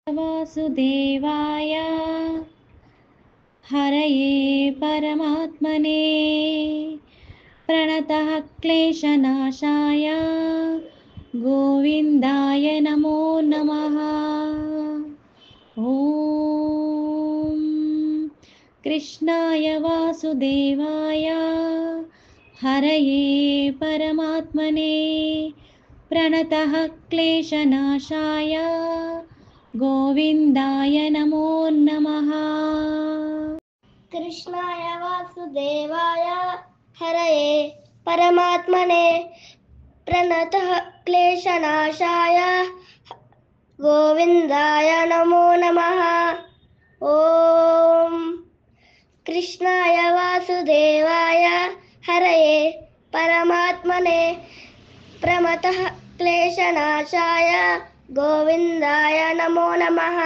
वासुदेवाय हरये परमात्मने प्रणतः क्लेशनाशाय गोविन्दाय नमो नमः। ॐ कृष्णाय वासुदेवाय हरये परमात्मने प्रणतः क्लेशनाशाय गोविन्दाय नमो नमः। कृष्णाय वासुदेवाय हरये परमात्मने प्रणतः क्लेशनाशाय गोविन्दाय नमो नमः। ॐ कृष्णाय वासुदेवाय हरये परमात्मने प्रणतः क्लेशनाशाय गोविन्दाय नमो नमः।